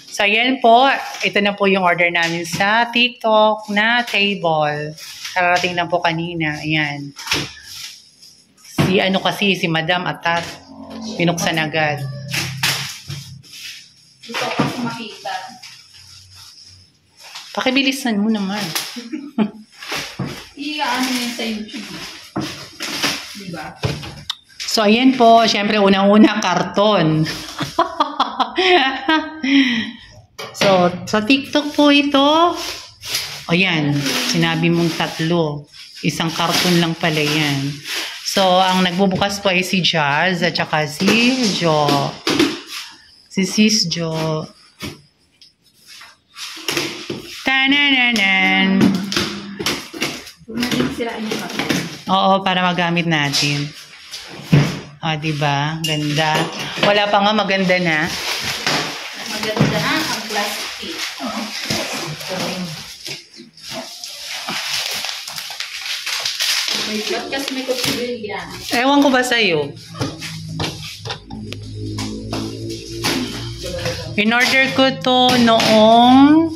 So, ayan po. Ito na po yung order namin sa TikTok na table. Kararating lang po kanina. Ayan. Si Madam Atat. Pinuksan agad. Gusto ko kasi makita. Pakibilisan mo naman. Ano yun sa YouTube. Diba? So, ayan po. Siyempre, unang-una, karton. So, sa TikTok po ito. O yan, sinabi mong 3. Isang karton lang pala yan. So, ang nagbubukas po ay si Jazz at saka si Jo. Si Sis Jo. Tanananan! Oo, para magamit natin. O, diba? Ganda. Wala pa nga, maganda na. Maganda na ang plastic. May plot kasi may kutsilyo. Ewan ko ba sa'yo? In-order ko to noong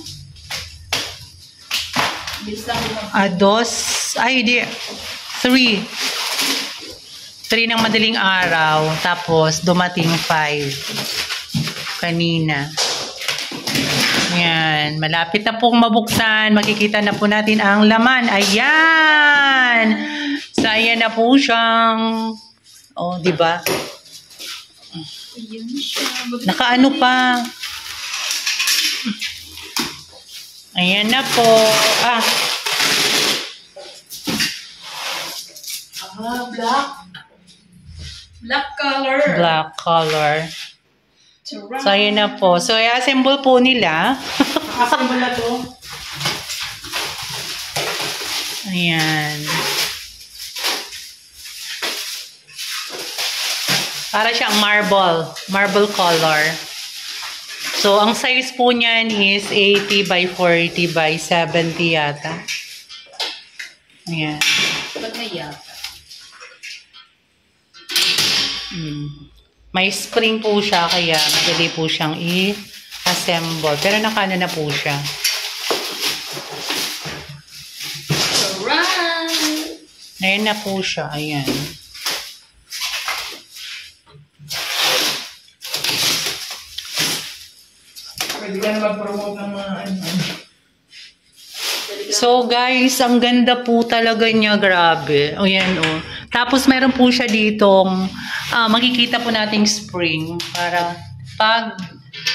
3 ng madaling araw, tapos dumating 5 kanina. Ayan, malapit na pong mabuksan. Makikita na po natin ang laman. Ayan! So, ayan na po siyang, oh, di ba? Nakaano pa. Ayan na po. Black. Black color. Black color. So, ayan na po. So, i-assemble po nila. Assemble na to. Ayan. Para siyang marble. Marble color. So, ang size po niyan is 80 by 40 by 70 yata. Ayan. Ba't na yata? May spring po siya, kaya madali po siyang i-assemble. Pero nakaano na po siya. Alright! Ayan na po siya. Ayan. Pwede ka na mag-promote ng mga So guys, ang ganda po talaga niya, grabe. O yan o. Tapos meron po siya ditong, makikita po nating spring para pag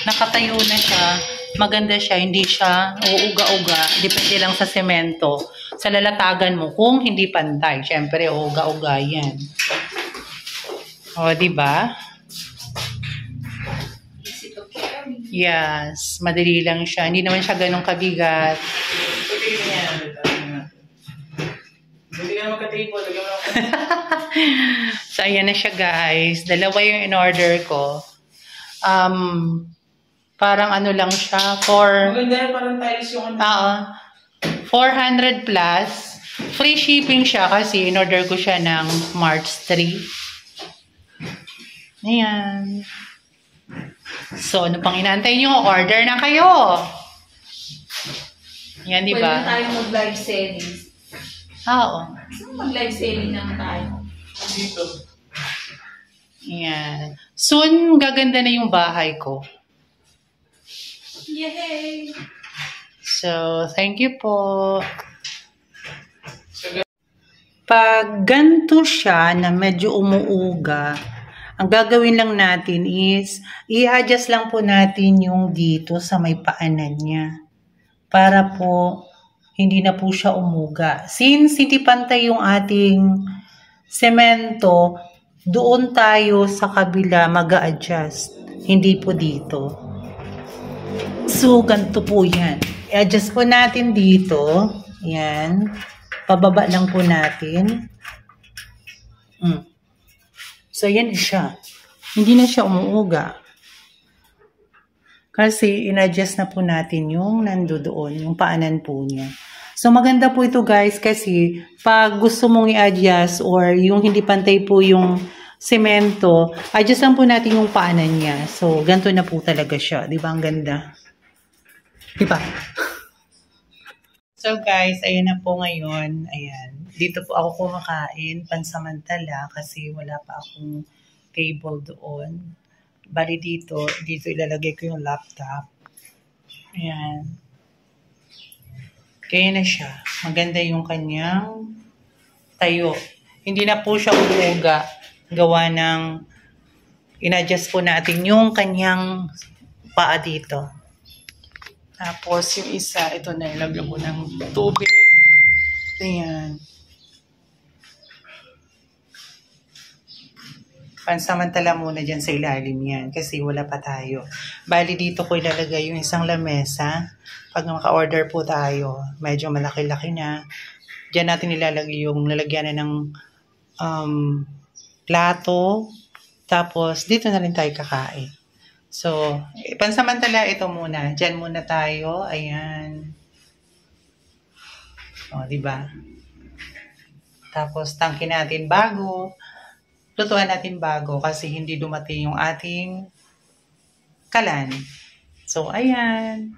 nakatayo na siya, maganda siya, hindi siya uuga-uga. Depende lang sa semento. Sa lalatagan mo kung hindi pantay. Siyempre, uuga-uga yan. O, diba? Easy to carry. Yes, madali lang siya. Hindi naman siya ganun kabigat. Hindi ka na magka-table. So, ayan na siya guys. 2 yung in-order ko. Parang ano lang siya. Maganda yan, parang tiles yung 400 plus. Free shipping siya kasi in-order ko siya ng March 3. Ayan. So, ano pang inaantay nyo? Order na kayo. Yan, di ba? Pwede na tayo mag-live selling. Oo. Saan mag-live selling naman tayo? dito. Yan. Soon, gaganda na yung bahay ko. Yay! So, thank you po. Pag ganito siya na medyo umuuga, ang gagawin lang natin is, i-adjust lang po natin yung dito sa may paanan niya. Para po, hindi na po siya umuga. Since hindi pantay yung ating semento, doon tayo sa kabila mag-a-adjust. Hindi po dito. So, ganito po yan. I-adjust po natin dito. Yan. Pababa lang po natin. So, yan siya. Hindi na siya umuuga. Kasi, in-adjust na po natin yung nandoon, yung paanan po niya. So, maganda po ito guys kasi pag gusto mong i-adjust or yung hindi pantay po yung semento, adjust lang po natin yung paanan niya. So, ganito na po talaga siya. Di ba? Ang ganda. Di ba? So guys, ayan na po ngayon. Ayan. Dito po ako kumakain pansamantala kasi wala pa akong cable doon. Bali dito ilalagay ko yung laptop. Ayan. Kaya na siya. Maganda yung kanyang tayo. Hindi na po siya uuga. Gawa ng in-adjust po natin yung kanyang paa dito. Tapos yung isa, ito na ilagyan ko ng tubig. Ayan. Pansamantala muna dyan sa ilalim yan kasi wala pa tayo. Bali dito ko ilalagay yung isang lamesa. Pag maka-order po tayo, medyo malaki-laki na. Diyan natin ilalagay yung lalagyan na ng plato. Tapos dito na rin tayo kakain. So, pansamantala ito muna. Diyan muna tayo. Ayan. O, diba? Tapos tangkin natin bago. Lutuan natin bago kasi hindi dumating yung ating kalan. So, ayan.